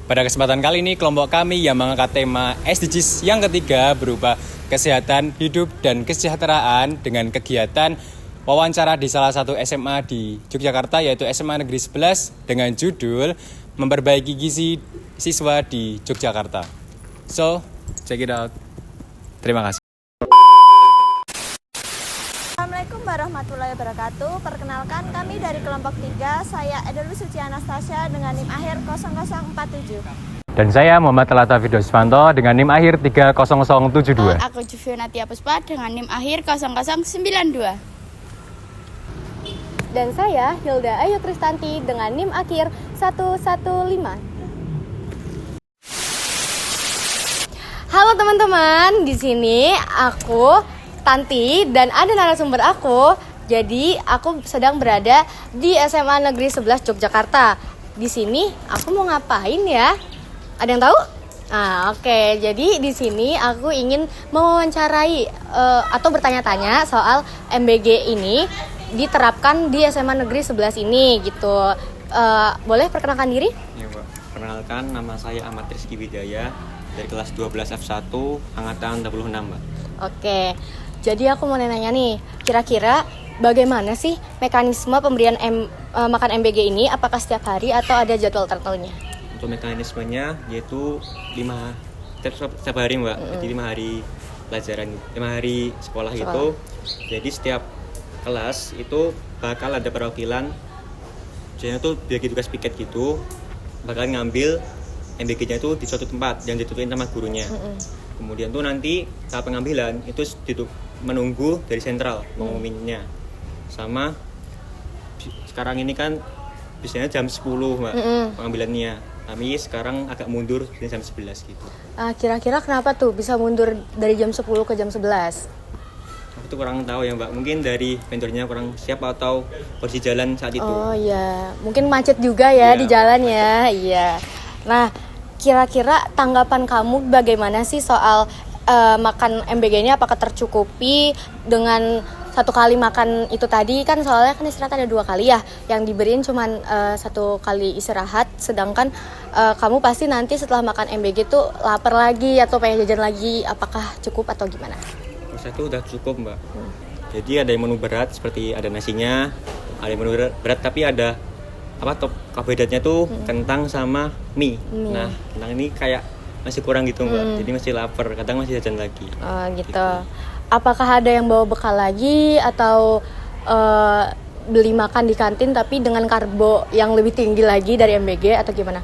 Pada kesempatan kali ini kelompok kami yang mengangkat tema SDGs yang ketiga berupa kesehatan, hidup, dan kesejahteraan dengan kegiatan wawancara di salah satu SMA di Yogyakarta yaitu SMA Negeri 11 dengan judul Memperbaiki Gizi Siswa di Yogyakarta. So, check it out. Terima kasih. Assalamualaikum warahmatullahi wabarakatuh. Perkenalkan kami dari kelompok 3. Saya Edelwi Suci Anastasia dengan NIM akhir 0047. Dan saya Muhammad Talata Fidosvanto dengan NIM akhir 30072. Aku Juvionatia Puspa dengan NIM akhir 0092. Dan saya Hilda Ayu Kristanti dengan NIM akhir 115. Halo teman-teman, di sini aku Tanti dan ada narasumber aku. Jadi aku sedang berada di SMA Negeri 11 Yogyakarta. Di sini aku mau ngapain ya? Ada yang tahu? Oke. Jadi di sini aku ingin mewawancarai atau bertanya-tanya soal MBG ini diterapkan di SMA Negeri 11 ini gitu. Boleh perkenalkan diri? Ya, Mbak. Perkenalkan, nama saya Ahmad Rizky Widaya dari kelas 12 F1 angkatan 26, Mbak. Oke. Jadi aku mau nanya nih, kira-kira bagaimana sih mekanisme pemberian makan MBG ini? Apakah setiap hari atau ada jadwal tertentunya? Untuk mekanismenya yaitu setiap hari, Mbak. Jadi 5 hari pelajaran, 5 hari sekolah itu. Jadi setiap kelas itu bakal ada perwakilan, misalnya tuh bagi tugas piket gitu, bakal ngambil MBG-nya itu di suatu tempat yang ditentuin sama gurunya. Kemudian tuh nanti saat pengambilan itu menunggu dari sentral pengumuminnya. Sama sekarang ini kan biasanya jam 10, Mbak, pengambilannya. Kami sekarang agak mundur jam 11 gitu. Kira-kira kenapa tuh bisa mundur dari jam 10 ke jam 11? Aku tuh kurang tahu ya, Mbak. Mungkin dari vendornya kurang siap atau kondisi jalan saat itu. Oh iya, mungkin macet juga ya di jalan ya. Iya. Nah, kira-kira tanggapan kamu bagaimana sih soal makan MBG ini? Apakah tercukupi dengan satu kali makan itu tadi? Kan soalnya kan istirahat ada 2 kali ya, yang diberiin cuman 1 kali istirahat, sedangkan kamu pasti nanti setelah makan MBG tuh lapar lagi atau pengen jajan lagi. Apakah cukup atau gimana? Proses itu udah cukup, Mbak. Jadi ada yang menu berat seperti ada nasinya, ada yang menu berat tapi ada karbohidratnya tuh kentang sama mie. Nah, kentang ini kayak masih kurang gitu, Mbak. Jadi masih lapar, kadang masih jajan lagi. Oh gitu. Apakah ada yang bawa bekal lagi atau beli makan di kantin tapi dengan karbo yang lebih tinggi lagi dari MBG atau gimana?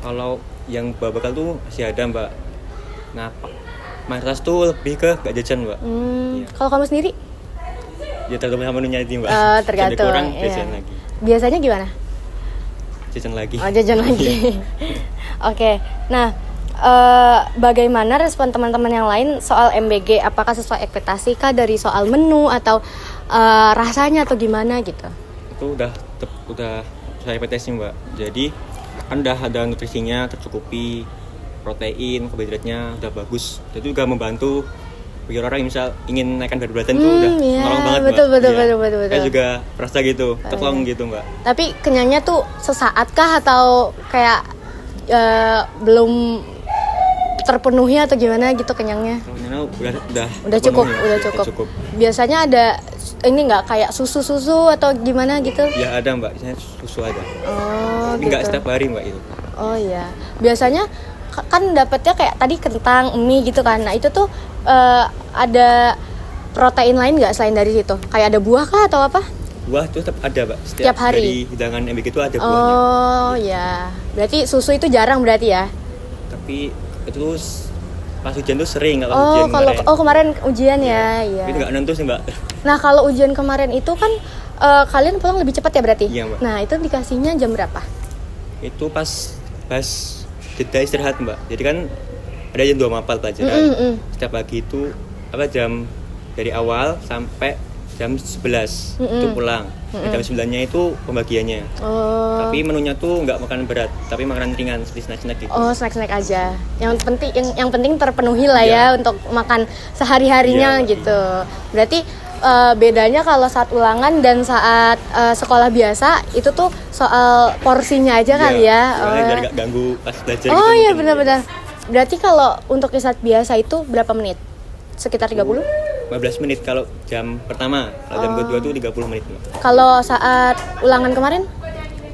Kalau yang bawa bekal tuh masih ada, Mbak. Nah, mayoritas tuh lebih ke gak jajan, Mbak. Iya. Kalau kamu sendiri? Ya tergantung sama menunya itu, Mbak. Tergantung. Jadi kurang iya. jajan lagi. Biasanya gimana? Jajan lagi. Oh, jajan lagi. Oke. Nah, bagaimana respon teman-teman yang lain soal MBG? Apakah sesuai ekspektasi kah dari soal menu atau rasanya atau gimana gitu? Itu udah saya ekspektasi, Mbak. Jadi kan udah ada nutrisinya tercukupi, protein, karbohidratnya udah bagus. Jadi juga membantu bagi orang yang misal ingin naikkan berat badan tuh udah nolong banget, betul, Mbak. Betul. Saya juga merasa gitu, tertolong gitu, Mbak. Tapi kenyangnya tuh sesaat kah atau kayak belum terpenuhi atau gimana gitu kenyangnya? Udah cukup. Biasanya ada ini nggak kayak susu atau gimana gitu? Ya ada, Mbak. Biasanya susu ada. Oh, tapi gitu. nggak setiap hari, Mbak, itu. Oh iya. Biasanya kan dapetnya kayak tadi kentang, mie gitu kan. Nah itu tuh ada protein lain nggak selain dari situ? Kayak ada buah kah atau apa? Buah itu tetap ada, Mbak. Setiap hari? Dari hidangan MBG itu ada buahnya. Oh ya. Berarti susu itu jarang berarti ya? Tapi itu pas ujian tuh sering, nggak ujian kemarin. Kemarin ujian ya. Iya. Itu nggak nentu sih, Mbak. Nah kalau ujian kemarin itu kan kalian pulang lebih cepat ya berarti? Iya, Mbak. Nah itu dikasihnya jam berapa? Itu pas jeda istirahat, Mbak. Jadi kan ada jam 2 mapel pelajaran. Setiap pagi itu jam dari awal sampai jam 11 itu pulang. Jam 9-nya itu pembagiannya. Tapi menunya tuh nggak makanan berat, tapi makanan ringan seperti snack-snack gitu. Oh, snack-snack aja. Yang penting terpenuhi lah ya untuk makan sehari-harinya gitu. Berarti bedanya kalau saat ulangan dan saat sekolah biasa itu tuh soal porsinya aja kali ya. Soalnya biar nggak ganggu pas belajar. Oh gitu iya mungkin. benar-benar. Berarti kalau untuk saat biasa itu berapa menit? Sekitar 30? 15 menit kalau jam pertama, kalau jam kedua tuh 30 menit. Kalau saat ulangan kemarin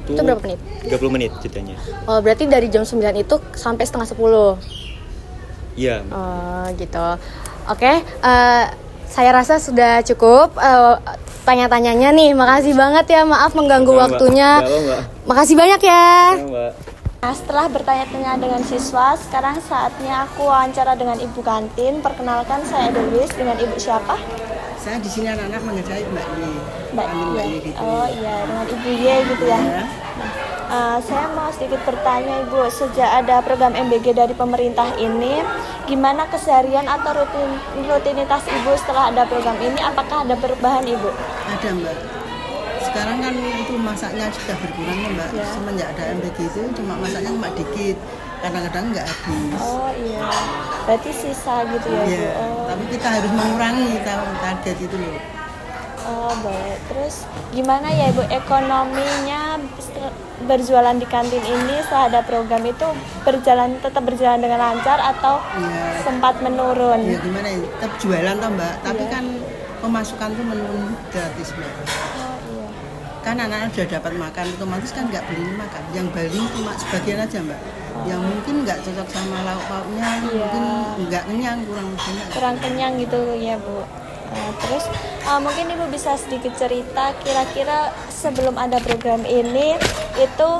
itu berapa menit? 30 menit jedanya. Oh, berarti dari jam 9 itu sampai setengah 10. Iya. Oh, gitu. Oke, saya rasa sudah cukup tanya-tanyanya nih. Makasih banget ya, maaf mengganggu waktunya. Makasih banyak ya. Nah, setelah bertanya-tanya dengan siswa, sekarang saatnya aku wawancara dengan ibu kantin. Perkenalkan, saya Edelis. Dengan ibu siapa? Saya di sini anak-anak mengerjai Mbak Ye. Mbak Mbak Ye. Ye gitu. Oh iya, dengan ibu Ye gitu ya. Ya. Saya mau sedikit bertanya ibu, sejak ada program MBG dari pemerintah ini, gimana keseharian atau rutinitas ibu setelah ada program ini? Apakah ada perubahan ibu? Ada Mbak. Sekarang kan itu masaknya sudah berkurang ya Mbak. Ya. Semenjak ada MBG itu cuma masaknya cuma dikit. Kadang-kadang nggak habis. Oh iya, berarti sisa gitu ya Iya. bu? Oh. Tapi kita harus mengurangi target itu loh. Oh baik, terus gimana ya ibu ekonominya berjualan di kantin ini setelah ada program itu tetap berjalan dengan lancar atau Iya. sempat menurun? Ya gimana ya? Tetap jualan toh Mbak. Tapi Iya. kan pemasukan tuh menurun gratis Mbak. Oh iya. Kan anak-anak sudah dapat makan, otomatis kan nggak beli makan. Yang beli cuma sebagian aja Mbak. Yang mungkin nggak cocok sama lauk pauknya, Iya. mungkin nggak kenyang, kurang banyak. Kurang kenyang gitu ya bu. Terus mungkin ibu bisa sedikit cerita kira-kira sebelum ada program ini itu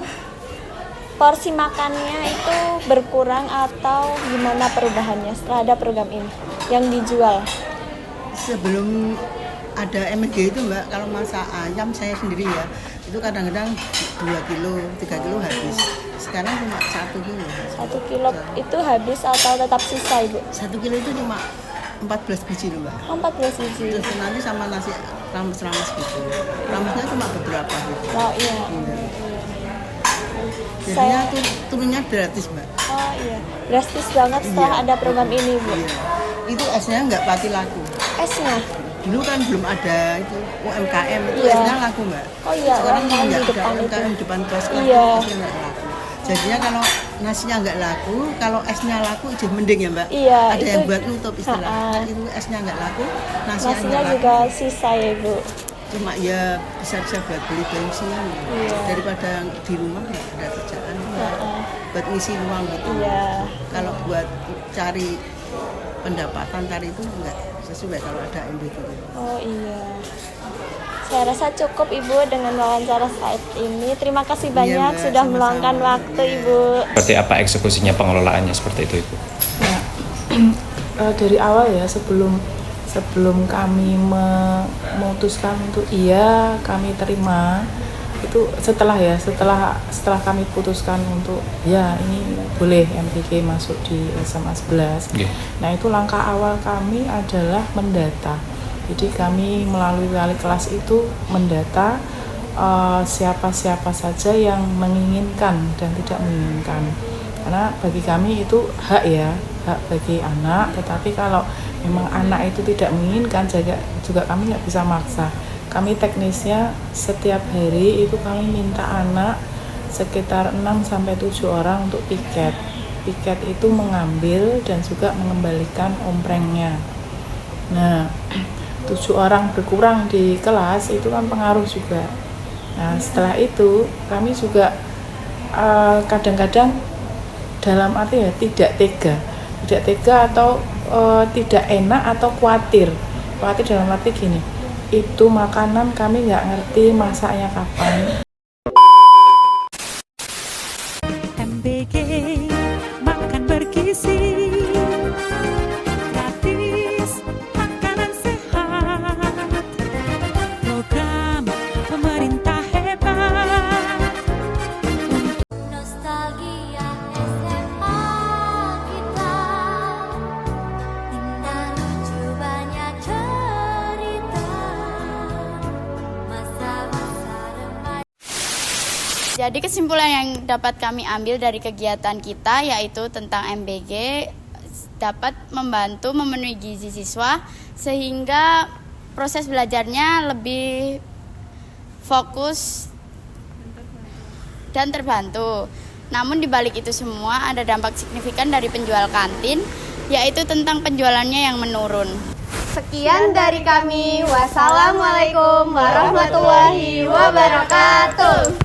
porsi makannya itu berkurang atau gimana perubahannya setelah ada program ini yang dijual? Sebelum ada MG itu Mbak, kalau masak ayam saya sendiri ya, itu kadang-kadang 2 kilo, 3 kilo habis. Sekarang cuma 1 kilo. 1 kilo itu habis atau tetap sisa ibu? 1 kilo itu cuma 14 biji loh Mbak. 14 biji. Terus nanti sama nasi rames-rames gitu. Ramesnya cuma beberapa gitu. Oh iya. Jadinya tuh turunnya gratis Mbak. Oh iya. Drastis banget setelah Iya. ada program ini bu. Iya. Itu esnya nggak pati laku. Esnya? Dulu kan belum ada itu UMKM itu Iya. esnya laku Mbak. Oh iya, Sekarang UMKM di nggak ada depan itu. UMKM di depan kelas Iya. esnya nggak laku. Jadinya kalau nasinya nggak laku, kalau esnya laku jadi mending ya Mbak. Iya, Ada itu- yang buat nutup istilah. Ha-ha. Itu esnya nggak laku, nasinya Nasinya nggak laku. juga sisa ya bu. Cuma ya bisa buat beli bensin Iya. daripada di rumah nggak ada kerjaan. Buat ngisi ruang gitu. Iya. Kalau buat cari pendapatan cari itu nggak sesuai kalau ada MBG. Oh iya. Saya rasa cukup Ibu dengan wawancara saat ini. Terima kasih banyak Mbak, sudah sama-sama. meluangkan waktu Iya. Ibu. Seperti apa eksekusinya pengelolaannya seperti itu Ibu? Dari awal ya sebelum kami memutuskan untuk iya kami terima itu setelah kami putuskan untuk ya ini boleh MBG masuk di SMA 11. Oke. Nah itu langkah awal kami adalah mendata. Jadi kami melalui wali kelas itu mendata siapa-siapa saja yang menginginkan dan tidak menginginkan. Karena bagi kami itu hak bagi anak. Tetapi kalau memang anak itu tidak menginginkan juga kami nggak bisa maksa. Kami teknisnya setiap hari itu kami minta anak sekitar 6-7 orang untuk piket. Piket itu mengambil dan juga mengembalikan omprengnya. Nah, 7 orang berkurang di kelas itu kan pengaruh juga. Nah setelah itu kami juga kadang-kadang dalam arti ya tidak tega atau tidak enak atau khawatir dalam arti gini, itu makanan kami nggak ngerti masaknya kapan. MBG makan bergizi gratis makanan sehat program pemerintah hebat Nostalgia SMA kita indah lucu banyak cerita masa-masa remaja. Jadi kesimpulan yang dapat kami ambil dari kegiatan kita yaitu tentang MBG dapat membantu memenuhi gizi siswa sehingga proses belajarnya lebih fokus dan terbantu. Namun di balik itu semua ada dampak signifikan dari penjual kantin, yaitu tentang penjualannya yang menurun. Sekian dari kami. Wassalamualaikum warahmatullahi wabarakatuh.